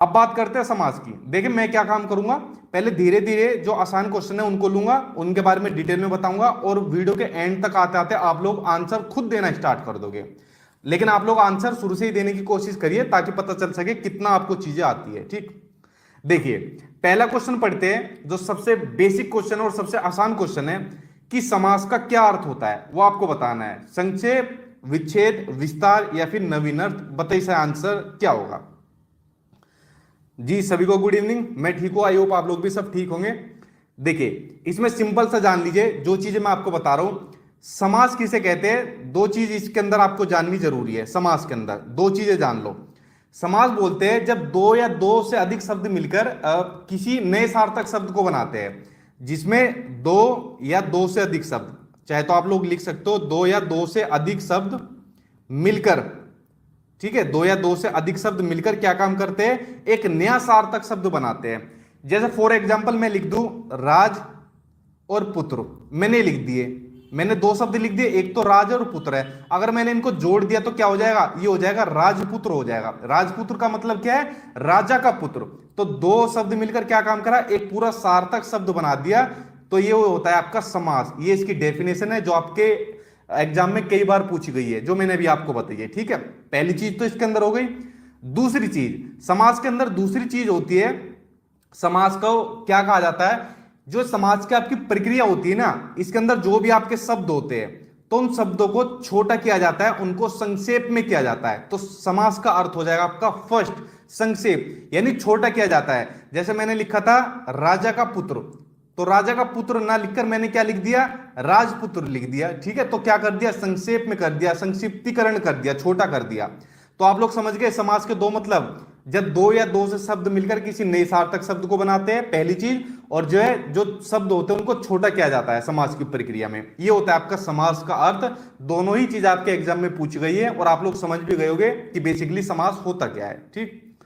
अब बात करते हैं समास की। देखिए मैं क्या काम करूंगा, पहले धीरे धीरे जो आसान क्वेश्चन है उनको लूंगा, उनके बारे में डिटेल में बताऊंगा, और वीडियो के एंड तक आते आते आप लोग आंसर खुद देना स्टार्ट कर दोगे। लेकिन आप लोग आंसर शुरू से ही देने की कोशिश करिए ताकि पता चल सके कितना आपको चीजें आती है। ठीक, देखिए पहला क्वेश्चन पढ़ते हैं, जो सबसे बेसिक क्वेश्चन और सबसे आसान क्वेश्चन है कि समास का क्या अर्थ होता है वो आपको बताना है। संक्षेप, विच्छेद, विस्तार या फिर नवीन अर्थ, बताइए इसका आंसर क्या होगा। जी सभी को गुड इवनिंग, मैं ठीक हूं, आई होप आप लोग भी सब ठीक होंगे। देखिए इसमें सिंपल सा जान लीजिए जो चीजें मैं आपको बता रहा हूं। समास किसे कहते हैं, दो चीज इसके अंदर आपको जाननी जरूरी है। समास के अंदर दो चीजें जान लो। समास बोलते हैं जब दो या दो से अधिक शब्द मिलकर किसी नए सार्थक शब्द को बनाते हैं, जिसमें दो या दो से अधिक शब्द, चाहे तो आप लोग लिख सकते हो दो या दो से अधिक शब्द मिलकर, ठीक है, दो या दो से अधिक शब्द मिलकर क्या काम करते हैं, एक नया सार्थक शब्द बनाते हैं। जैसे फॉर एग्जाम्पल मैं लिख दूं राज और पुत्र, मैंने लिख दिए, मैंने दो शब्द लिख दिए, एक तो राज और पुत्र है। अगर मैंने इनको जोड़ दिया तो क्या हो जाएगा, ये हो जाएगा राजपुत्र हो जाएगा। राजपुत्र का मतलब क्या है, राजा का पुत्र। तो दो शब्द मिलकर क्या काम करा, एक पूरा सार्थक शब्द बना दिया। तो ये होता है आपका समास। ये इसकी डेफिनेशन है जो आपके एग्जाम में कई बार पूछी गई है, जो मैंने अभी आपको बताई है। ठीक है, पहली चीज तो इसके अंदर हो गई। दूसरी चीज समास के अंदर दूसरी चीज होती है, समास को क्या कहा जाता है, जो समाज की आपकी प्रक्रिया होती है ना, इसके अंदर जो भी आपके शब्द होते हैं तो उन शब्दों को छोटा किया जाता है, उनको संक्षेप में किया जाता है। तो समास का अर्थ हो जाएगा आपका फर्स्ट संक्षेप, यानी छोटा किया जाता है। जैसे मैंने लिखा था राजा का पुत्र, तो राजा का पुत्र ना लिखकर मैंने क्या लिख दिया, राजपुत्र लिख दिया। ठीक है, तो क्या कर दिया, संक्षेप में कर दिया, संक्षिप्तीकरण कर दिया, छोटा कर दिया। तो आप लोग समझ गए समास के दो मतलब, जब दो या दो से शब्द मिलकर किसी नए सार्थक शब्द को बनाते हैं, पहली चीज, और जो है जो शब्द होते हैं उनको छोटा किया जाता है समास की प्रक्रिया में। ये होता है आपका समास का अर्थ। दोनों ही चीज आपके एग्जाम में पूछी गई है और आप लोग समझ भी गए होंगे कि बेसिकली समास होता क्या है। ठीक,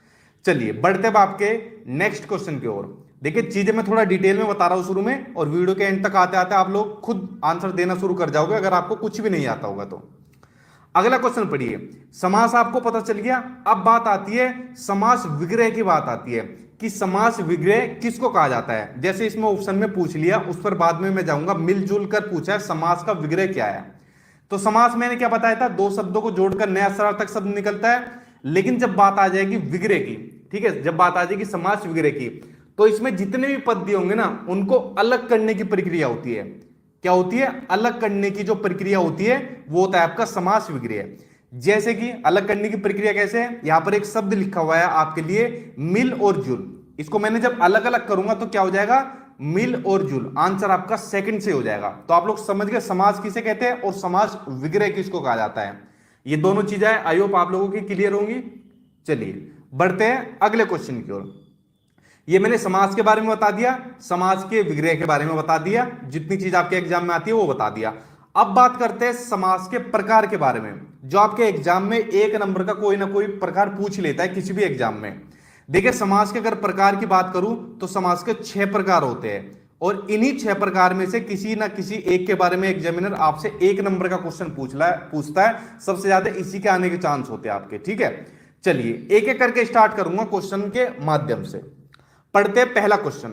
चलिए बढ़ते अब आपके नेक्स्ट क्वेश्चन की ओर। देखिए चीजें मैं थोड़ा डिटेल में बता रहा हूं शुरू में, और वीडियो के एंड तक आते आते आप लोग खुद आंसर देना शुरू कर जाओगे अगर आपको कुछ भी नहीं आता होगा तो। अगला क्वेश्चन पढ़िए, समास आपको पता चल गया। अब बात आती है समास विग्रह की, बात आती है कि समास विग्रह किसको कहा जाता है। जैसे इसमें ऑप्शन में पूछ लिया, उस पर बाद में मैं जाऊंगा। मिलजुल कर पूछा है समास का विग्रह क्या है। तो समास मैंने क्या बताया था, दो शब्दों को जोड़कर नया सार्थक शब्द निकलता है। लेकिन जब बात आ जाएगी विग्रह की, ठीक है, जब बात आ जाएगी समास विग्रह की, तो इसमें जितने भी पद दिए होंगे ना उनको अलग करने की प्रक्रिया होती है। क्या होती है, अलग करने की जो प्रक्रिया होती है वो होता है आपका समास विग्रह। जैसे कि अलग करने की प्रक्रिया कैसे है, यहां पर एक शब्द लिखा हुआ है आपके लिए मिल और जुल। इसको मैंने जब अलग अलग करूंगा तो क्या हो जाएगा, मिल और जुल। आंसर आपका सेकंड से हो जाएगा। तो आप लोग समझ गए समास किसे कहते हैं और समास विग्रह किसको कहा जाता है। ये दोनों चीजें आई होप आप लोगों की क्लियर होंगी। चलिए बढ़ते हैं अगले क्वेश्चन की ओर। ये मैंने समास के बारे में बता दिया, समास के विग्रह के बारे में बता दिया, जितनी चीज आपके एग्जाम में आती है वो बता दिया। अब बात करते हैं समास के प्रकार के बारे में, जो आपके एग्जाम में एक नंबर का कोई ना कोई प्रकार पूछ लेता है किसी भी एग्जाम में। देखिए समास के अगर प्रकार की बात करूं तो समास के 6 प्रकार होते हैं, और इन्हीं 6 प्रकार में से किसी ना किसी एक के बारे में एग्जामिनर आपसे एक नंबर का क्वेश्चन पूछता है। सबसे ज्यादा इसी के आने के चांस होते हैं आपके। ठीक है, चलिए एक एक करके स्टार्ट करूंगा क्वेश्चन के माध्यम से। पढ़ते हैं पहला क्वेश्चन।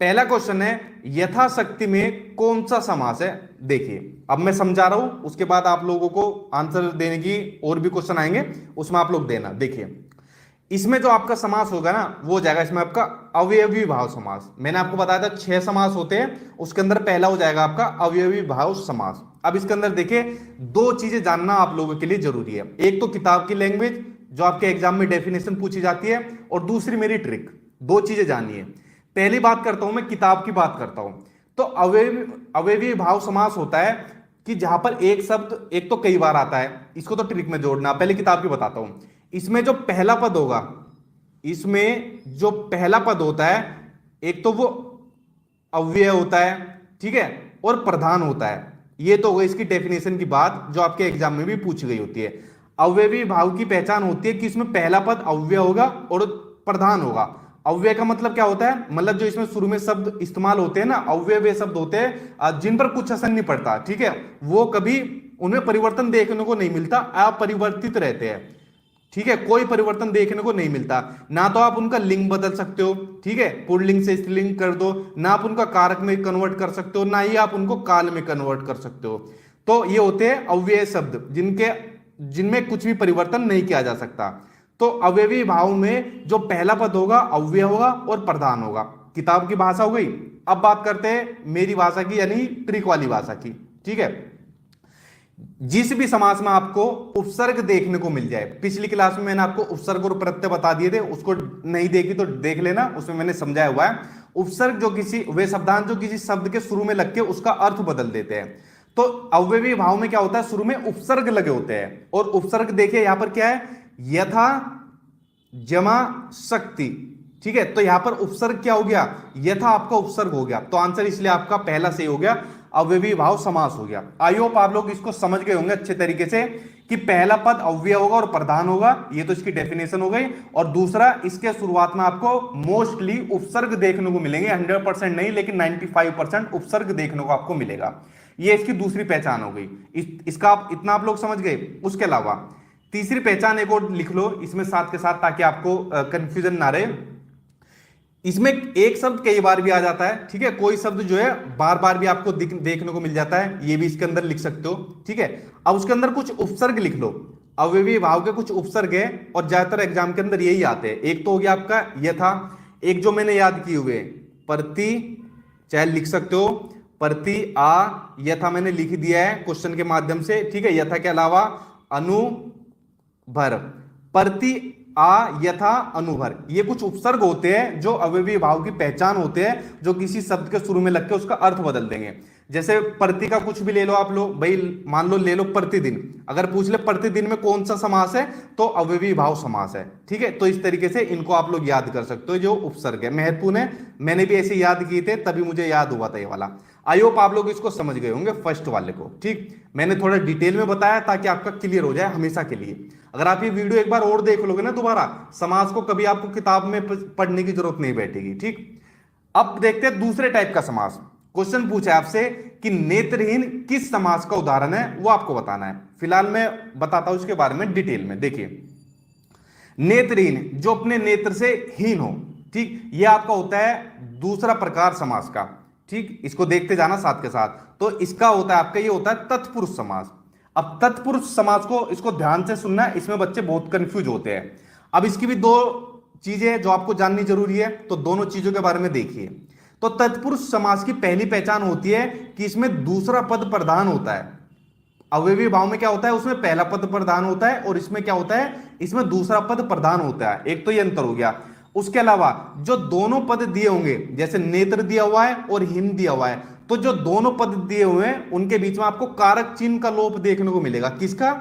पहला क्वेश्चन है यथाशक्ति में कौन सा समास है। देखिए अब मैं समझा रहा हूं, उसके बाद आप लोगों को आंसर देने की और भी क्वेश्चन आएंगे, उसमें आप लोग देना। देखिए इसमें जो आपका समास होगा ना वो हो जाएगा इसमें आपका अवयवी भाव समास। मैंने आपको बताया था 6 समास होते हैं, उसके अंदर पहला हो जाएगा आपका अवयवी भाव समास। अब इसके अंदर देखिए दो चीजें जानना आप लोगों के लिए जरूरी है। एक तो किताब की लैंग्वेज जो आपके एग्जाम में डेफिनेशन पूछी जाती है, और दूसरी मेरी ट्रिक। दो चीजें जानिए। पहली बात करता हूं मैं, किताब की बात करता हूं। तो अवयवी भाव समास होता है कि जहां पर एक शब्द एक तो कई बार आता है, इसको तो ट्रिक में जोड़ना। पहले किताब की बताता हूं। इसमें जो पहला पद होगा, इसमें जो पहला पद होता है एक तो वो अव्यय होता है, ठीक है, और प्रधान होता है। ये तो होगा इसकी डेफिनेशन की बात जो आपके एग्जाम में भी पूछी गई होती है। अवयवी भाव की पहचान होती है कि इसमें पहला पद अव्यय होगा और प्रधान होगा। अव्यय का मतलब क्या होता है, मतलब जो इसमें शुरू में शब्द इस्तेमाल होते हैं ना, अव्यय शब्द होते हैं जिन पर कुछ असर नहीं पड़ता। ठीक है, वो कभी उनमें परिवर्तन देखने को नहीं मिलता, अपरिवर्तित रहते हैं। ठीक है, कोई परिवर्तन देखने को नहीं मिलता। ना तो आप उनका लिंग बदल सकते हो, ठीक है, पुल्लिंग से स्त्रीलिंग कर दो, ना आप उनका कारक में कन्वर्ट कर सकते हो, ना ही आप उनको काल में कन्वर्ट कर सकते हो। तो ये होते हैं अव्यय शब्द जिनमें कुछ भी परिवर्तन नहीं किया जा सकता। तो अव्ययी भाव में जो पहला पद होगा अव्यय होगा और प्रधान होगा। किताब की भाषा हो गई। अब बात करते हैं मेरी भाषा की, यानी ट्रिक वाली भाषा की। ठीक है, जिस भी समास में आपको उपसर्ग देखने को मिल जाए, पिछली क्लास में मैंने आपको उपसर्ग और प्रत्यय बता दिए थे, उसको नहीं देखी तो देख लेना, उसमें मैंने समझाया हुआ है। उपसर्ग जो वे शब्दांश जो किसी शब्द के शुरू में लग के उसका अर्थ बदल देते हैं। तो अव्ययी भाव में क्या होता है, शुरू में उपसर्ग लगे होते हैं, और उपसर्ग देखिए यहां पर क्या है, यथा जमा शक्ति। ठीक है, तो यहां पर उपसर्ग क्या हो गया, यथा आपका उपसर्ग हो गया, तो आंसर इसलिए आपका पहला सही हो गया, अव्ययी भाव समास हो गया। आई होप आप लोग इसको समझ गए होंगे अच्छे तरीके से कि पहला पद अव्यय होगा और प्रधान होगा, ये तो इसकी डेफिनेशन हो गई। और दूसरा, इसके शुरुआत में आपको मोस्टली उपसर्ग देखने को मिलेंगे, 100% नहीं लेकिन 95% उपसर्ग देखने को आपको मिलेगा। ये इसकी दूसरी पहचान हो गई। इसका आप इतना आप लोग समझ गए। उसके अलावा तीसरी पहचान एक और लिख लो इसमें साथ के साथ, ताकि आपको कंफ्यूजन ना रहे। इसमें एक शब्द कई बार भी आ जाता है, ठीक है, कोई शब्द जो है बार बार भी आपको देखने को मिल जाता है, ये भी इसके अंदर लिख सकते हो। ठीक है, अब उसके अंदर कुछ उपसर्ग लिख लो, अव्ययी भाव के कुछ उपसर्ग है, और ज्यादातर एग्जाम के अंदर यही आते हैं। एक तो हो गया आपका यथा, एक जो मैंने याद किए हुए प्रति, चाहे लिख सकते हो प्रति आ, यथा मैंने लिख दिया है क्वेश्चन के माध्यम से। ठीक है, यथा के अलावा अनुभर, प्रति आ, यथा, अनुभर, ये कुछ उपसर्ग होते हैं जो अव्ययी भाव की पहचान होते हैं, जो किसी शब्द के शुरू में लग के उसका अर्थ बदल देंगे। जैसे प्रति का कुछ भी ले लो आप लोग, भाई मान लो ले लो प्रतिदिन, अगर पूछ ले प्रतिदिन में कौन सा समास है, तो अव्ययी भाव समास है। ठीक है, तो इस तरीके से इनको आप लोग याद कर सकते हो, जो उपसर्ग है महत्वपूर्ण है। मैंने भी ऐसे याद किए थे, तभी मुझे याद हुआ था ये वाला। आई होप आप लोग इसको समझ गए होंगे फर्स्ट वाले को। ठीक, मैंने थोड़ा डिटेल में बताया ताकि आपका क्लियर हो जाए हमेशा के लिए। अगर आप ये वीडियो एक बार और देख लोगे ना दोबारा, समास को कभी आपको किताब में पढ़ने की जरूरत नहीं बैठेगी। ठीक, अब देखते हैं दूसरे टाइप का समास। क्वेश्चन पूछा है आपसे कि नेत्रहीन किस समास का उदाहरण है, वो आपको बताना है। फिलहाल मैं बताता हूं उसके बारे में डिटेल में। देखिए, नेत्रहीन जो अपने नेत्र से हीन हो, ठीक, ये आपका होता है दूसरा प्रकार समास का। ठीक, इसको देखते जाना साथ के साथ। तो इसका होता है आपका, ये होता है तत्पुरुष समास। अब तत्पुरुष समास को, इसको ध्यान से सुनना, इसमें बच्चे बहुत कंफ्यूज होते हैं। अब इसकी भी दो चीजें जो आपको जाननी जरूरी है, तो दोनों चीजों के बारे में देखिए। तो तत्पुरुष समास की पहली पहचान होती है कि इसमें दूसरा पद प्रधान होता है। अव्ययी भाव में क्या होता है, उसमें पहला पद प्रधान होता है, और इसमें क्या होता है, इसमें दूसरा पद प्रधान होता है। एक तो ये अंतर हो गया। उसके अलावा जो दोनों पद दिए होंगे, जैसे नेत्र दिया हुआ है और हिम दिया हुआ है, तो जो दोनों पद दिए हुए हैं उनके बीच में आपको कारक चिन्ह का लोप देखने को मिलेगा। किसका,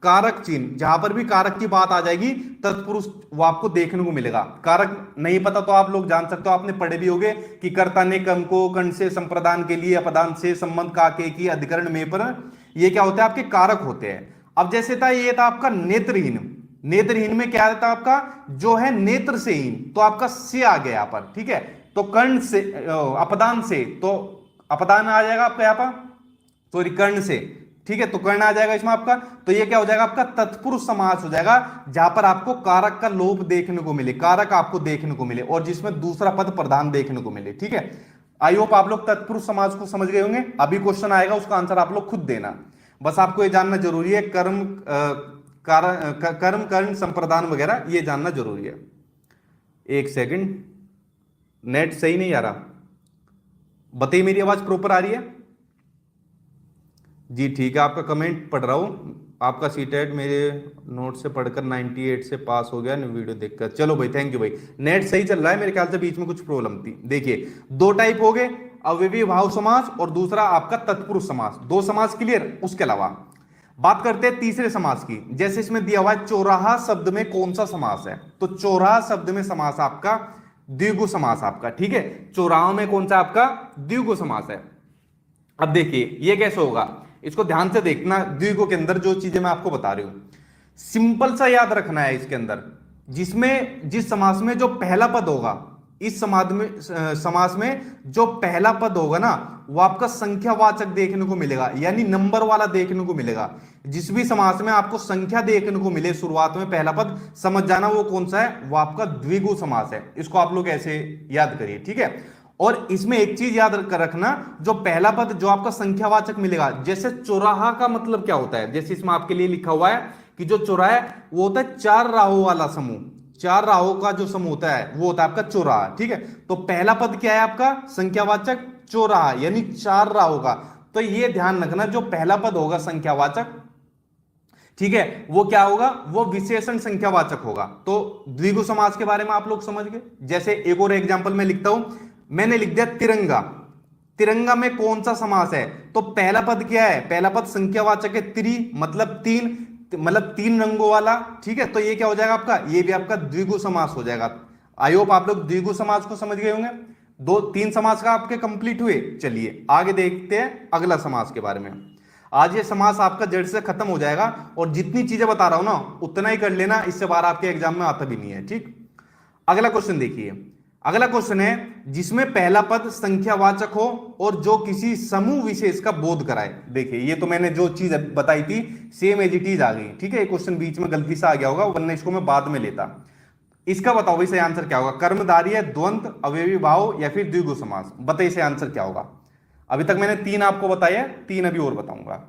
कारक चिन्ह। जहां पर भी कारक की बात आ जाएगी तत्पुरुष वो आपको देखने को मिलेगा। कारक नहीं पता तो आप लोग जान सकते हो, आपने पढ़े भी होंगे कि कर्ता ने कम को कर्ण से संप्रदान के लिए अपदान से संबंध का के की अधिकरण में पर, ये क्या होते हैं, आपके कारक होते हैं। अब जैसे था, ये था आपका नेत्रहीन। नेत्रहीन में क्या रहता है आपका, जो है नेत्र से हीन, तो आपका से आ गया यहां पर। ठीक है, तो कर्ण से, अपदान से, तो अपदान आ जाएगा आपका यहां पर, सॉरी कर्ण से। ठीक है, तो कर्ण आ जाएगा इसमें आपका। तो ये क्या हो जाएगा आपका, तत्पुरुष समास हो जाएगा, जहां पर आपको कारक का लोप देखने को मिले, कारक आपको देखने को मिले, और जिसमें दूसरा पद प्रधान देखने को मिले। ठीक है, आई होप आप लोग तत्पुरुष समास को समझ गए होंगे। अभी क्वेश्चन आएगा, उसका आंसर आप लोग खुद देना। बस आपको ये जानना जरूरी है, कर्म कर्ण संप्रदान वगैरह ये जानना जरूरी है। एक सेकंड, नेट सही नहीं आ रहा, बताइए मेरी आवाज प्रॉपर आ रही है जी? ठीक है, आपका कमेंट पढ़ रहा हूं। आपका सीटेट मेरे नोट से पढ़कर 98 से पास हो गया, वीडियो देखकर। चलो भाई, थैंक यू भाई, नेट सही चल रहा है। मेरे ख्याल से बीच में कुछ प्रॉब्लम थी। देखिए, दो टाइप हो गए, अव्ययी भाव समास और दूसरा आपका तत्पुरुष समास। दो समास क्लियर। उसके अलावा बात करते हैं तीसरे समास की। जैसे इसमें दिया हुआ है चौराहा शब्द में कौन सा समास है, तो चौराहा शब्द में समास आपका द्विगु समास आपका। ठीक है, चौराहा में कौन सा आपका द्विगु समास है। अब देखिए ये कैसे होगा, इसको ध्यान से देखना। द्विगु के अंदर जो चीजें मैं आपको बता रही हूं, सिंपल सा याद रखना है इसके अंदर, जिसमें जिस समास में जो पहला पद होगा, इस समास में जो पहला पद होगा ना वो आपका संख्यावाचक देखने को मिलेगा, यानी नंबर वाला देखने को मिलेगा। जिस भी समास में आपको संख्या देखने को मिले शुरुआत में पहला पद, समझ जाना वो कौन सा है, वो आपका द्विगु समास है। इसको आप लोग ऐसे याद करिए, ठीक है। और इसमें एक चीज याद रखना, जो पहला पद जो आपका संख्यावाचक मिलेगा, जैसे चौराहा का मतलब क्या होता है, जैसे इसमें आपके लिए लिखा हुआ है कि जो चौराहा है वो होता है 4 राहों वाला समूह। 4 राहों का जो समूह होता है वो होता है आपका चौराहा, ठीक है। तो पहला पद क्या है आपका संख्यावाचक चौराहा, यानी 4 राहों का। तो ये ध्यान रखना, जो पहला पद होगा संख्यावाचक, ठीक है, वो क्या होगा, वो विशेषण संख्यावाचक होगा। तो द्विगु समास के बारे में आप लोग समझ गए। जैसे एक और एग्जांपल मैं लिखता हूं, मैंने लिख दिया तिरंगा। तिरंगा में कौन सा समास है, तो पहला पद क्या है, पहला पद संख्यावाचक है, त्रि मतलब 3, मतलब 3 रंगों वाला, ठीक है। तो ये क्या हो जाएगा आपका, ये भी आपका द्विगु समास हो जाएगा। आई होप आप लोग द्विगु समास को समझ गए होंगे। 2-3 समास का आपके कंप्लीट हुए। चलिए आगे देखते हैं अगला समास के बारे में। आज ये समास आपका जड़ से खत्म हो जाएगा, और जितनी चीजें बता रहा हूं ना उतना ही कर लेना, इससे बार आपके एग्जाम में आता भी नहीं है, ठीक। अगला क्वेश्चन देखिए। अगला क्वेश्चन है जिसमें पहला पद संख्यावाचक हो और जो किसी समूह विशेष का बोध कराए। देखिए ये तो मैंने जो चीज बताई थी सेम एज इट इज आ गई, ठीक है। ये क्वेश्चन बीच में गलती से आ गया होगा, वरना इसको मैं बाद में लेता। इसका बताओ भाई सही आंसर क्या होगा, कर्मधारय है, द्वंद्व, अवयवी भाव या फिर द्विगु समास। बताइए सही आंसर क्या होगा। अभी तक मैंने 3 आपको बताया, 3 अभी और बताऊंगा।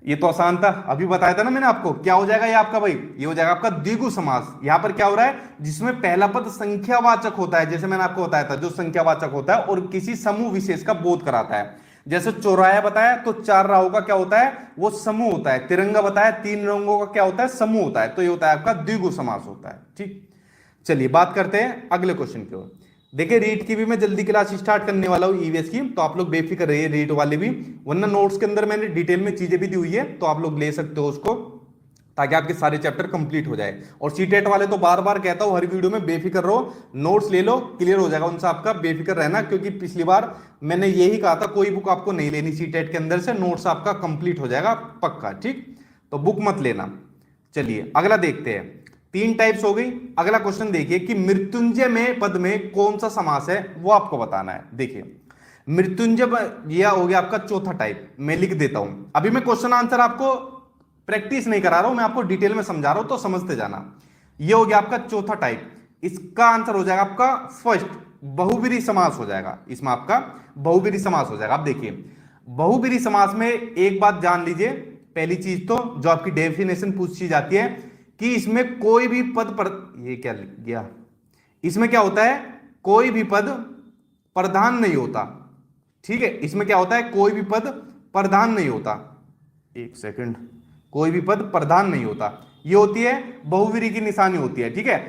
ये तो आसान था, अभी बताया था ना मैंने आपको। क्या हो जाएगा ये आपका भाई, ये हो जाएगा आपका द्विगु समास। यहां पर क्या हो रहा है, जिसमें पहला पद संख्यावाचक होता है, जैसे मैंने आपको बताया था, जो संख्यावाचक होता है और किसी समूह विशेष का बोध कराता है। जैसे चौराहा बताया तो 4 राहों का क्या होता है, वो समूह होता है। तिरंगा बताया 3 रंगों का क्या होता है, समूह होता है। तो ये होता है आपका द्विगु समास होता है, ठीक। चलिए बात करते हैं अगले क्वेश्चन की ओर। देखिए रीट की भी मैं जल्दी क्लास स्टार्ट करने वाला हूं, ईवीएस की, तो आप लोग बेफिक्र रहिए रीट वाले भी, वरना नोट्स के अंदर मैंने डिटेल में चीजें भी दी हुई है, तो आप लोग ले सकते हो उसको, ताकि आपके सारे चैप्टर कंप्लीट हो जाए। और सीटेट वाले तो बार बार कहता हूं हर वीडियो में, बेफिक्र रहो, नोट्स ले लो, क्लियर हो जाएगा उनसे आपका, बेफिक्र रहना। क्योंकि पिछली बार मैंने यही कहा था कोई बुक आपको नहीं लेनी सीटेट के अंदर से, नोट्स आपका कंप्लीट हो जाएगा पक्का, ठीक। तो बुक मत लेना। चलिए अगला देखते हैं। 3 टाइप्स हो गई। अगला क्वेश्चन देखिए कि मृत्युंजय में पद में कौन सा समास है, वो आपको बताना है। देखिए मृत्युंजय यह हो गया आपका चौथा टाइप, मैं लिख देता हूं। अभी मैं क्वेश्चन आंसर आपको प्रैक्टिस नहीं करा रहा हूं, मैं आपको डिटेल में समझा रहा हूं, तो समझते जाना। यह हो गया आपका चौथा टाइप। इसका आंसर हो जाएगा आपका फर्स्ट, बहुब्रीहि समास हो जाएगा। इसमें आपका बहुब्रीहि समास हो जाएगा। आप देखिए बहुब्रीहि समास में एक बात जान लीजिए, पहली चीज तो जो आपकी डेफिनेशन पूछी जाती है कि इसमें कोई भी पद पर, ये क्या लिख गया, इसमें क्या होता है, कोई भी पद प्रधान नहीं होता, ठीक है। इसमें क्या होता है, कोई भी पद प्रधान नहीं होता। एक सेकंड, कोई भी पद प्रधान नहीं होता, ये होती है बहुव्रीहि की निशानी होती है, ठीक है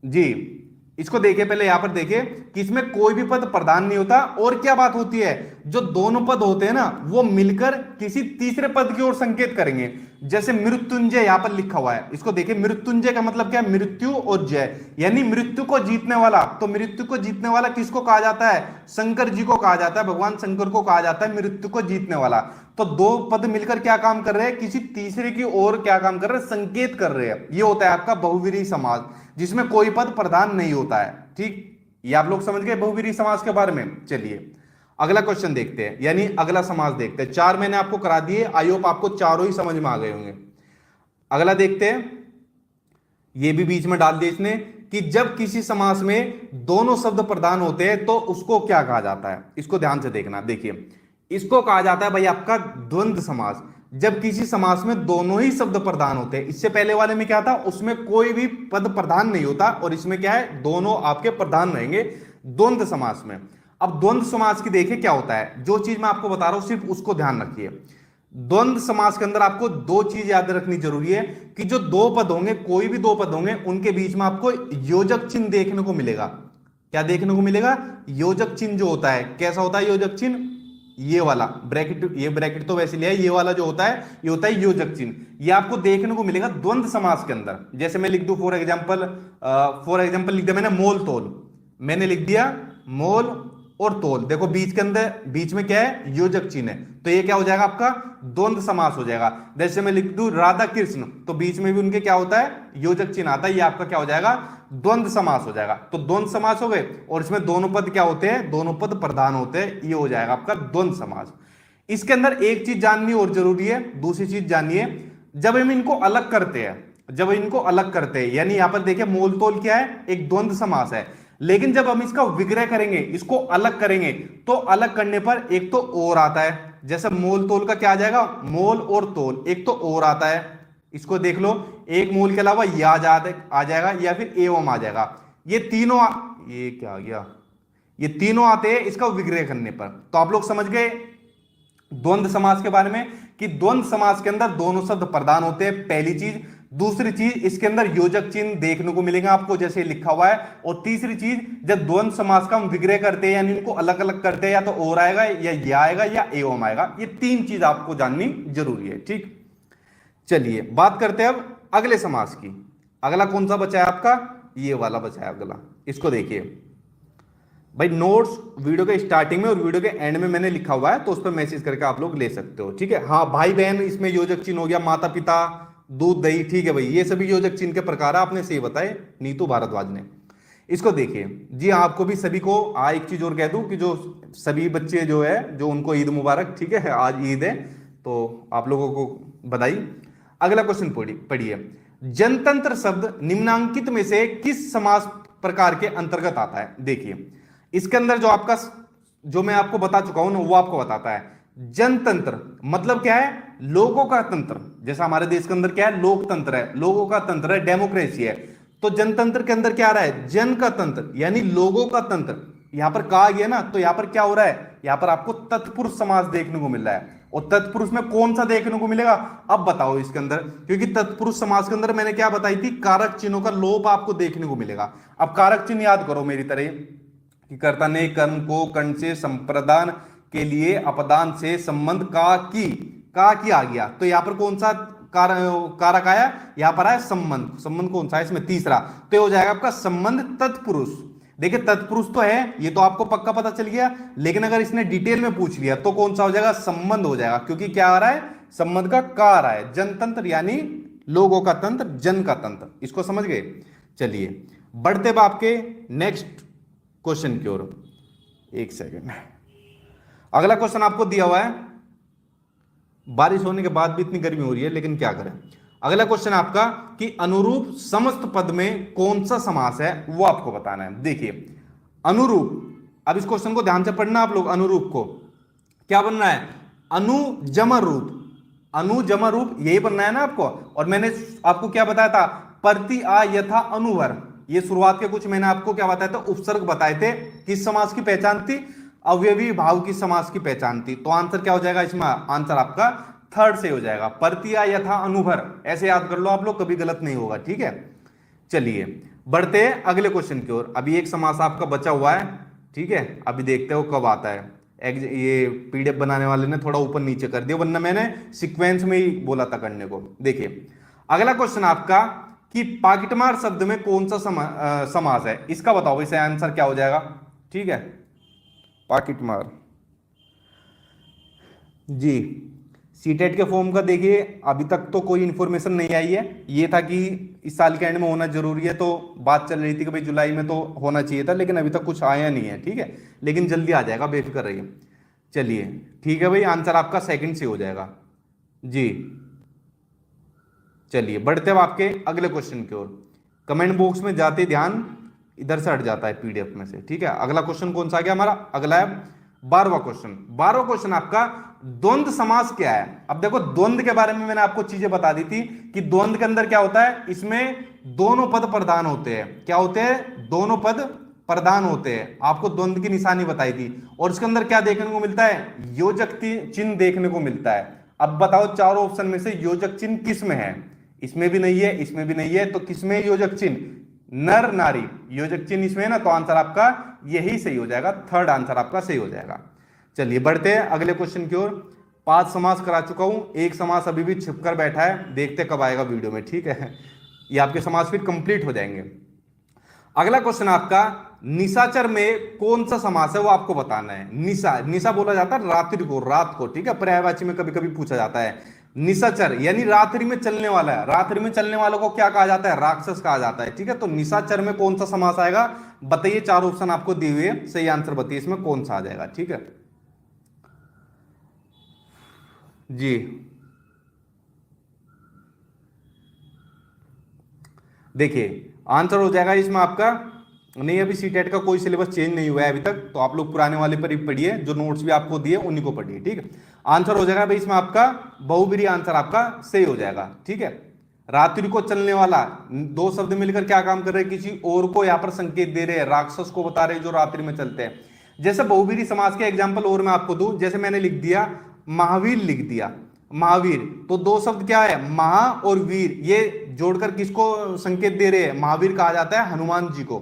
जी। इसको देखिए, पहले यहां पर देखिए कि इसमें कोई भी पद प्रधान नहीं होता, और क्या बात होती है, जो दोनों पद होते हैं ना वो मिलकर किसी तीसरे पद की ओर संकेत करेंगे। जैसे मृत्युंजय यहां पर लिखा हुआ है, इसको देखिए, मृत्युंजय का मतलब क्या है, मृत्यु और जय, यानी मृत्यु को जीतने वाला। तो मृत्यु को जीतने वाला किसको कहा जाता है, शंकर जी को कहा जाता है, भगवान शंकर को कहा जाता है मृत्यु को जीतने वाला। तो 2 पद मिलकर क्या काम कर रहे हैं, किसी तीसरे की ओर क्या काम कर रहे हैं, संकेत कर रहे हैं। ये होता है आपका बहुव्रीहि समास, जिसमें कोई पद प्रधान नहीं होता है, ठीक। ये आप लोग समझ गए बहुव्रीहि समास के बारे में। चलिए अगला क्वेश्चन देखते हैं, यानी अगला समास देखते हैं। 4 मैंने आपको करा दिए, आई होप आपको चारों ही समझ में आ गए होंगे। अगला देखते हैं, ये भी बीच में डाल दिया इसने कि जब किसी समास में दोनों शब्द प्रधान होते हैं तो उसको क्या कहा जाता है। इसको ध्यान से देखना। देखिए इसको कहा जाता है भाई आपका द्वंद्व समास, जब किसी समास में दोनों ही शब्द प्रधान होते हैं। इससे पहले वाले में क्या था, उसमें कोई भी पद प्रधान नहीं होता, और इसमें क्या है, दोनों आपके प्रधान रहेंगे द्वंद्व समास में। अब द्वंद्व समास की देखिए क्या होता है, जो चीज मैं आपको बता रहा हूं सिर्फ उसको ध्यान रखिए। द्वंद्व समास के अंदर आपको 2 चीज याद रखनी जरूरी है कि जो 2 पद होंगे, कोई भी 2 पद होंगे, उनके बीच में आपको योजक चिन्ह देखने को मिलेगा। क्या देखने को मिलेगा, योजक चिन्ह जो होता है। कैसा होता है योजक चिन्ह, ये वाला ब्रैकेट, ये ब्रैकेट तो वैसे लिया है, ये वाला जो होता है ये होता है योजक चिन्ह। ये आपको देखने को मिलेगा द्वंद्व समास के अंदर। जैसे मैं लिख दूं फॉर एग्जांपल लिख दिया मैंने मोल तोल, मैंने लिख दिया मोल और तोल। देखो बीच के अंदर, बीच में क्या है, योजक चिन्ह है, तो ये क्या हो जाएगा आपका द्वंद्व समास हो जाएगा। जैसे मैं लिख दूं राधा कृष्ण, तो बीच में भी उनके क्या होता है, योजक चिन्ह आता है, ये आपका क्या हो जाएगा, द्वंद्व समास हो जाएगा। तो द्वंद्व समास हो गए, और इसमें दोनों पद क्या होते हैं, दोनों पद प्रधान होते हैं, ये हो जाएगा आपका द्वंद्व समास। इसके अंदर एक चीज जाननी और जरूरी है, दूसरी चीज जानिए, जब हम इनको अलग करते हैं, जब इनको अलग करते हैं, यानी यहां पर देखिए मोल तोल क्या है, एक द्वंद्व समास है, लेकिन जब हम इसका विग्रह करेंगे, इसको अलग करेंगे, तो अलग करने पर एक तो और आता है, जैसे मोल तोल का क्या आ जाएगा, मोल और तोल, एक तो और आता है, इसको देख लो, एक मोल के अलावा या आ जाएगा, या फिर एवं आ जाएगा, ये तीनों ये क्या आ गया, ये तीनों आते हैं इसका विग्रह करने पर। तो आप लोग समझ गए द्वंद्व समास के बारे में, कि द्वंद्व समास के अंदर दोनों शब्द प्रधान होते हैं, पहली चीज। दूसरी चीज, इसके अंदर योजक चिन्ह देखने को मिलेगा आपको, जैसे लिखा हुआ है। और तीसरी चीज, जब द्वंद्व समास का हम विग्रह करते हैं, यानी इनको अलग अलग करते हैं, या तो और आएगा, या आएगा, या एवं आएगा। ये तीन चीज आपको जाननी जरूरी है, ठीक। चलिए बात करते हैं अब अगले समास की। अगला कौन सा बचा है आपका, ये वाला बचा है अगला, इसको देखिए भाई। नोट्स वीडियो के स्टार्टिंग में और वीडियो के एंड में मैंने लिखा हुआ है, तो उस पर मैसेज करके आप लोग ले सकते हो, ठीक है। हाँ भाई बहन, इसमें योजक चिन्ह हो गया, माता पिता, दूध दही, ठीक है भाई, ये सभी योजक चिन्ह के प्रकार आपने सही बताए नीतू भारद्वाज ने। इसको देखिए जी, आपको भी सभी को एक चीज और कह दूं कि जो सभी बच्चे जो है, जो उनको ईद मुबारक, ठीक है, आज ईद है, तो आप लोगों को बधाई। अगला क्वेश्चन पढ़िए, जनतंत्र शब्द निम्नांकित में से किस समास प्रकार के अंतर्गत आता है। देखिए इसके अंदर जो आपका, जो मैं आपको बता चुका हूं ना, वो आपको बताता है। जनतंत्र मतलब क्या है, लोगों का तंत्र। जैसा हमारे देश के अंदर क्या है, लोकतंत्र है, लोगों का तंत्र है, डेमोक्रेसी है। तो जनतंत्र के अंदर क्या आ रहा है, जन का तंत्र, यानी लोगों का तंत्र। यहां पर कहा गया ना, तो यहां पर क्या हो रहा है, यहां पर आपको तत्पुरुष समास देखने को मिल रहा है। और तत्पुरुष में कौन सा देखने को मिलेगा, अब बताओ इसके अंदर, क्योंकि तत्पुरुष समास के अंदर मैंने क्या बताई थी, कारक चिन्हों का लोप आपको देखने को मिलेगा। अब कारक चिन्ह याद करो मेरी तरह, कि कर्ता ने कर्म को कर्ण से संप्रदान के लिए अपदान से संबंध का की आ गया, तो यहां पर कौन सा कारक आया, यहां पर आया संबंध। संबंध कौन सा है इसमें, तीसरा, तो हो जाएगा आपका संबंध तत्पुरुष। देखिए तत्पुरुष तो है, ये तो आपको पक्का पता चल गया, लेकिन अगर इसने डिटेल में पूछ लिया तो कौन सा हो जाएगा, संबंध हो जाएगा, क्योंकि क्या आ रहा है, संबंध का का आ रहा है। जनतंत्र यानी लोगों का तंत्र, जन का तंत्र, इसको समझ गए। चलिए बढ़ते अब आपके नेक्स्ट क्वेश्चन की ओर। एक सेकेंड, अगला क्वेश्चन आपको दिया हुआ है, बारिश होने के बाद भी इतनी गर्मी हो रही है, लेकिन क्या करें। अगला क्वेश्चन आपका कि अनुरूप समस्त पद में कौन सा समास है, वो आपको बताना है। देखिए अनुरूप, अब इस क्वेश्चन को ध्यान से पढ़ना आप लोग। अनुरूप को क्या बनना है, अनुजमर रूप, अनुजमर रूप यही बनना है ना आपको। और मैंने आपको क्या बताया था, प्रति आ यथा अनुवर, ये शुरुआत के कुछ मैंने आपको क्या बताया था, उपसर्ग बताए थे, किस समास की पहचान थी, अवयवी भाव की समास की पहचान थी। तो आंसर क्या हो जाएगा इसमें, आंसर आपका थर्ड से हो जाएगा, प्रतिया यथा अनुभर, ऐसे याद कर लो आप लोग, कभी गलत नहीं होगा, ठीक है। चलिए बढ़ते हैं अगले क्वेश्चन की ओर। अभी एक समास आपका बचा हुआ है, ठीक है, अभी देखते हो कब आता है। ये पीडीएफ बनाने वाले ने थोड़ा ऊपर नीचे कर दिया, वरना मैंने सीक्वेंस में ही बोला था करने को। देखिए अगला क्वेश्चन आपका कि पाकिटमार शब्द में कौन सा समास है, इसका बताओ, इसे आंसर क्या हो जाएगा, ठीक है। पाकिटमार जी, सीटेट के फॉर्म का देखिए अभी तक तो कोई इंफॉर्मेशन नहीं आई है। ये था कि इस साल के एंड में होना जरूरी है, तो बात चल रही थी कि भाई जुलाई में तो होना चाहिए था, लेकिन अभी तक कुछ आया नहीं है, ठीक है, लेकिन जल्दी आ जाएगा, बेफिक्र रहिए। चलिए ठीक है भाई, आंसर आपका सेकंड से हो जाएगा जी। चलिए बढ़ते हैं आपके अगले क्वेश्चन की ओर। कमेंट बॉक्स में जाते ध्यान इधर से हट जाता है पीडीएफ में से, ठीक है। अगला क्वेश्चन कौन सा आ गया हमारा, अगला है 12वां क्वेश्चन। 12वां क्वेश्चन आपका द्वंद्व समास क्या है। अब देखो द्वंद्व के बारे में मैंने आपको चीजें बता दी थी कि द्वंद्व के अंदर क्या होता है, इसमें दोनों पद प्रधान होते हैं। क्या होते हैं, दोनों पद प्रधान होते हैं। आपको द्वंद्व की निशानी बताई थी, और इसके अंदर क्या देखने को मिलता है, योजक चिन्ह देखने को मिलता है। अब बताओ चारों ऑप्शन में से योजक चिन्ह किस में है, इसमें भी नहीं है, इसमें भी नहीं है, तो किसमें योजक चिन्ह, नर नारी, योजक चिन्ह इसमें है ना, तो आंसर आपका यही सही हो जाएगा, थर्ड आंसर आपका सही हो जाएगा। चलिए बढ़ते हैं अगले क्वेश्चन की ओर। 5 समास करा चुका हूं, एक समास अभी भी छिपकर बैठा है, देखते कब आएगा वीडियो में, ठीक है। ये आपके समास फिर कंप्लीट हो जाएंगे। अगला क्वेश्चन आपका, निशाचर में कौन सा समास है वो आपको बताना है। निशा, निशा बोला जाता है रात्रि को, रात को, ठीक है, पर्यायवाची में कभी कभी पूछा जाता है। निशाचर यानी रात्रि में चलने वाला है, रात्रि में चलने वालों को क्या कहा जाता है, राक्षस कहा जाता है, ठीक है। तो निशाचर में कौन सा समास आएगा बताइए, 4 ऑप्शन आपको दिए हुए, सही आंसर बताइए इसमें कौन सा आ जाएगा, ठीक है जी। देखिए आंसर हो जाएगा इसमें आपका, नहीं अभी सीटेट का कोई सिलेबस चेंज नहीं हुआ है अभी तक, तो आप लोग पुराने वाले पर ही पढ़िए, जो नोट्स भी आपको दिए उन्हीं को पढ़िए, ठीक है। आंसर हो जाएगा भाई इसमें आपका बहुब्रीहि, आंसर आपका सही हो जाएगा, ठीक है। रात्रि को चलने वाला, 2 शब्द मिलकर क्या काम कर रहे हैं, किसी और को यहां पर संकेत दे रहे हैं, राक्षस को बता रहे हैं जो रात्रि में चलते हैं। जैसे बहुब्रीहि समास के एग्जाम्पल और मैं आपको दूं, जैसे मैंने लिख दिया महावीर, लिख दिया महावीर, तो 2 शब्द क्या है, महा और वीर, ये जोड़कर किसको संकेत दे रहे हैं, महावीर कहा जाता है हनुमान जी को,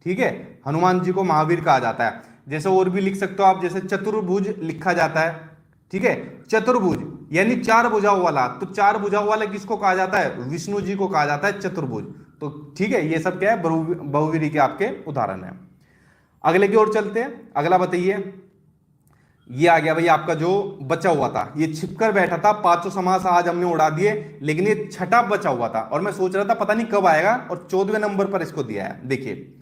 ठीक है, हनुमान जी को महावीर कहा जाता है। जैसे और भी लिख सकते हो आप, जैसे चतुर्भुज लिखा जाता है, ठीक है, चतुर्भुज यानी 4 भुजाओं वाला, तो 4 भुजाओं वाला किसको कहा जाता है, विष्णु जी को कहा जाता है चतुर्भुज। तो ठीक है, ये सब क्या है, बहुवीरी के आपके उदाहरण है। अगले की ओर चलते हैं, अगला बताइए, ये आ गया भाई आपका जो बचा हुआ था, ये छिपकर बैठा था, 5 समास आज हमने उड़ा दिए, लेकिन ये छठा बचा हुआ था और मैं सोच रहा था पता नहीं कब आएगा, और 14वें नंबर पर इसको दिया है। देखिए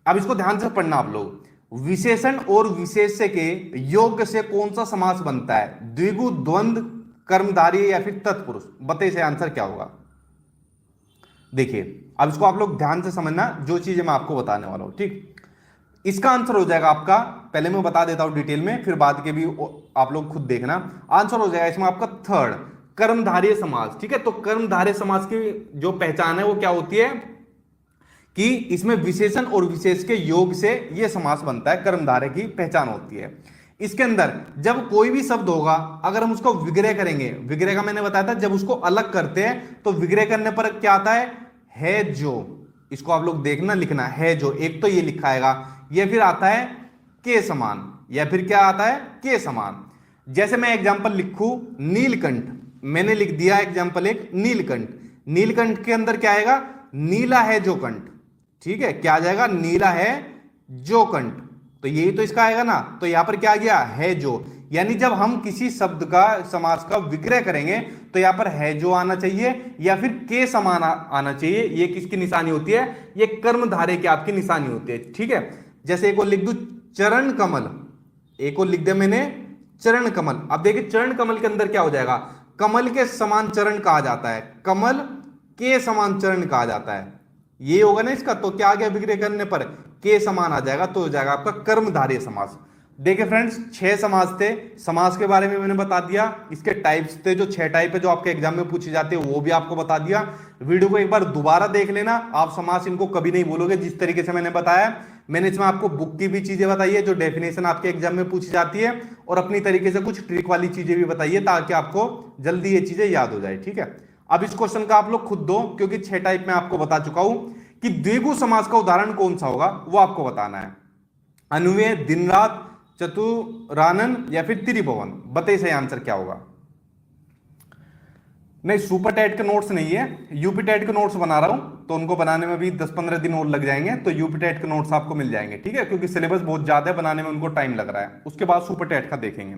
अब इसको ध्यान से पढ़ना आप लोग, विशेषण और विशेष्य के योग से कौन सा समास बनता है, द्विगु, द्वंद्व, कर्मधारय या फिर तत्पुरुष, बताइए इसे आंसर क्या होगा। देखिए अब इसको आप लोग ध्यान से समझना, जो चीजें मैं आपको बताने वाला हूं, ठीक। इसका आंसर हो जाएगा आपका, पहले मैं बता देता हूं डिटेल में, फिर बाद के भी आप लोग खुद देखना। आंसर हो जाएगा इसमें आपका थर्ड, कर्मधारय समास, ठीक है। तो कर्मधारय समास की जो पहचान है वो क्या होती है कि इसमें विशेषण और विशेष के योग से यह समास बनता है, कर्मधारय की पहचान होती है। इसके अंदर जब कोई भी शब्द होगा, अगर हम उसको विग्रह करेंगे, विग्रह का मैंने बताया था, जब उसको अलग करते हैं तो विग्रह करने पर क्या आता है जो, इसको आप लोग देखना लिखना है जो, एक तो ये लिखा आएगा, ये फिर आता है के समान, या फिर क्या आता है के समान। जैसे मैं एग्जांपल लिखूं नीलकंठ, मैंने लिख दिया एग्जांपल एक नीलकंठ, नीलकंठ के अंदर क्या आएगा, नीला है जो कंठ, ठीक है, क्या आ जाएगा, नीला है जो कंठ, तो यही तो इसका आएगा ना। तो यहां पर क्या आ गया, है जो, यानी जब हम किसी शब्द का समास का विग्रह करेंगे तो यहां पर है जो आना चाहिए या फिर के समान आना चाहिए। ये किसकी निशानी होती है, ये कर्मधारय की आपकी निशानी होती है, ठीक है। जैसे एक और लिख दूं चरण कमल, एक और लिख दिया मैंने चरण कमल। अब देखिए चरण कमल के अंदर क्या हो जाएगा, कमल के समान चरण कहा जाता है, कमल के समान चरण कहा जाता है, ये होगा ना इसका। तो क्या आ गया, विग्रह करने पर के समान आ जाएगा, तो हो जाएगा आपका कर्मधारय समास। देखिए फ्रेंड्स 6 समास थे, समास के बारे में मैंने बता दिया, इसके टाइप्स थे जो 6 टाइप है जो आपके एग्जाम में पूछे जाते हैं, वो भी आपको बता दिया। वीडियो को एक बार दोबारा देख लेना, आप समास इनको कभी नहीं भूलोगे जिस तरीके से मैंने बताया। मैंने इसमें आपको बुक की भी चीजें बताई है जो डेफिनेशन आपके एग्जाम में पूछी जाती है, और अपनी तरीके से कुछ ट्रिक वाली चीजें भी बताई है ताकि आपको जल्दी ये चीजें याद हो जाए, ठीक है। अब इस क्वेश्चन का आप लोग खुद दो, क्योंकि 6 टाइप में आपको बता चुका हूं कि द्विगु समास का उदाहरण कौन सा होगा वो आपको बताना है। अन्वय, दिन रात, चतुरानन या फिर त्रिभुवन, बताइए सही आंसर क्या होगा। नहीं सुपर टेट के नोट्स नहीं है, यूपी टेट के नोट्स बना रहा हूं, तो उनको बनाने में भी 10-15 दिन और लग जाएंगे, तो यूपी टेट के नोट्स आपको मिल जाएंगे, ठीक है, क्योंकि सिलेबस बहुत ज्यादा है, बनाने में उनको टाइम लग रहा है। उसके बाद सुपर टेट का देखेंगे,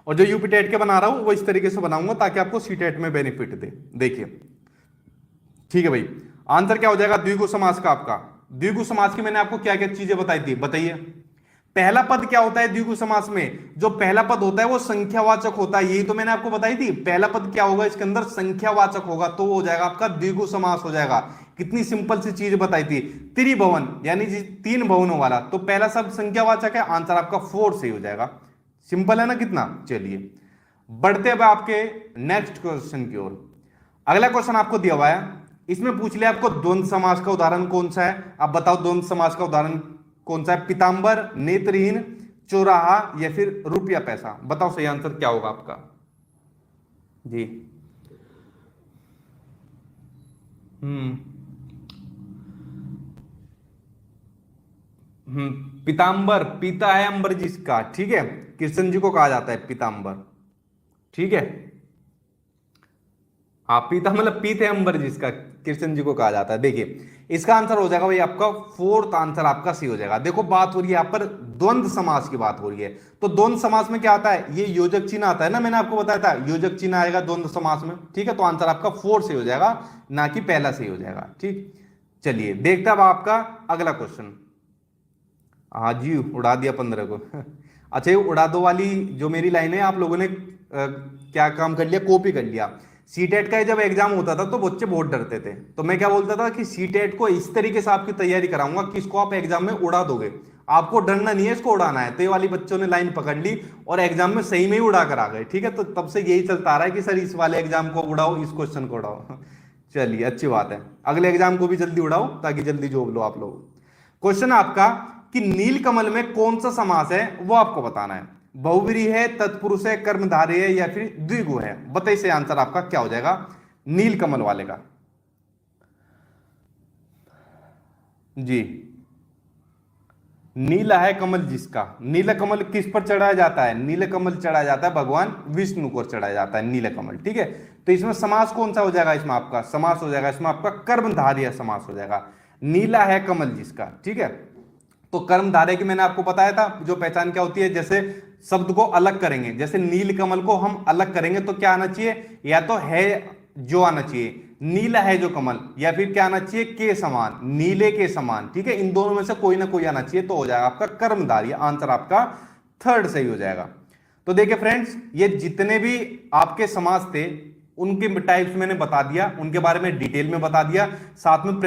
और जो यूपी टेट के बना रहा हूं वो इस तरीके से बनाऊंगा ताकि आपको सी टेट में बेनिफिट दे। देखिए ठीक है भाई, आंसर क्या हो जाएगा द्विगु समास का आपका। द्विगु समास की मैंने आपको क्या क्या चीजें बताई थी, बताइए। पहला पद क्या होता है द्विगु समास में, जो पहला पद होता है वो संख्यावाचक होता है, यही तो मैंने आपको बताई थी। पहला पद क्या होगा, इसके अंदर संख्यावाचक होगा, तो वो हो जाएगा आपका द्विगु समास हो जाएगा। कितनी सिंपल सी चीज बताई थी। त्रिभुवन यानी 3 भवनों वाला, तो पहला शब्द संख्यावाचक है, आंसर आपका 4 सही हो जाएगा। सिंपल है ना कितना। चलिए बढ़ते अब आपके नेक्स्ट क्वेश्चन की ओर। अगला क्वेश्चन आपको दिया हुआ है, इसमें पूछ लिया आपको द्वंद्व समास का उदाहरण कौन सा है। अब बताओ द्वंद्व समास का उदाहरण कौन सा है। पीतांबर, नेत्रहीन, चौराहा या फिर रुपया पैसा, बताओ सही आंसर क्या होगा आपका जी। पीतांबर, पीता है अंबर जिसका, ठीक है, कृष्ण जी को कहा जाता है पीतांबर, ठीक है। हाँ, पीता मतलब पीते अंबर जिसका कृष्ण जी को कहा जाता है। देखिए इसका आंसर हो जाएगा भाई आपका फोर्थ आंसर आपका सी हो जाएगा। देखो बात हो रही है यहाँ पर द्वंद्व समास की बात हो रही है, तो द्वंद्व समास में क्या आता है, ये योजक चिन्ह आता है ना, मैंने आपको बताया था योजक चिन्ह आएगा द्वंद्व समास में, ठीक है। तो आंसर आपका फोर्थ से हो जाएगा, ना कि पहला से हो जाएगा, ठीक। चलिए देखते हैं अब आपका अगला क्वेश्चन। हाँ जी, उड़ा दिया 15 को। अच्छा, ये उड़ा दो वाली जो मेरी लाइन है, आप लोगों ने क्या काम कर लिया, कॉपी कर लिया। सीटेट का जब एग्जाम होता था तो बच्चे बहुत डरते थे, तो मैं क्या बोलता था कि सीटेट को इस तरीके से आपकी तैयारी कराऊंगा कि इसको आप एग्जाम में उड़ा दोगे, आपको डरना नहीं है, इसको उड़ाना है। तो ये वाली बच्चों ने लाइन पकड़ ली और एग्जाम में सही में ही उड़ा कर आ गए, ठीक है। तो तब से यही चलता आ रहा है कि सर इस वाले एग्जाम को उड़ाओ, इस क्वेश्चन को उड़ाओ। चलिए अच्छी बात है, अगले एग्जाम को भी जल्दी उड़ाओ ताकि जल्दी जॉब लो आप लोग। क्वेश्चन आपका कि नीलकमल में कौन सा समास है वो आपको बताना है। बहुव्रीहि है, तत्पुरुष है, कर्मधारय है, या फिर द्विगु है। बताइए से आंसर आपका क्या हो जाएगा नीलकमल वाले का। जी, नीला है कमल जिसका, नीला कमल किस पर चढ़ाया जाता है, नीला कमल चढ़ाया जाता है भगवान विष्णु को चढ़ाया जाता है नीला कमल, ठीक है। तो इसमें समास कौन सा हो जाएगा, इसमें आपका समास हो जाएगा, इसमें आपका कर्मधारय समास हो जाएगा। नीला है कमल जिसका, ठीक है। तो कर्मधारय की मैंने आपको बताया था जो पहचान क्या होती है, जैसे शब्द को अलग करेंगे, जैसे नील कमल को हम अलग करेंगे तो क्या आना चाहिए, या तो है जो आना चाहिए, नीला है जो कमल, या फिर क्या आना चाहिए के समान, नीले के समान, ठीक है। इन दोनों में से कोई ना कोई आना चाहिए, तो हो जाएगा आपका कर्मधारय। आंसर आपका थर्ड सही हो जाएगा। तो देखिए फ्रेंड्स, ये जितने भी आपके समास थे उनके टाइप्स मैंने बता दिया, उनके बारे में डिटेल में बता दिया, साथ में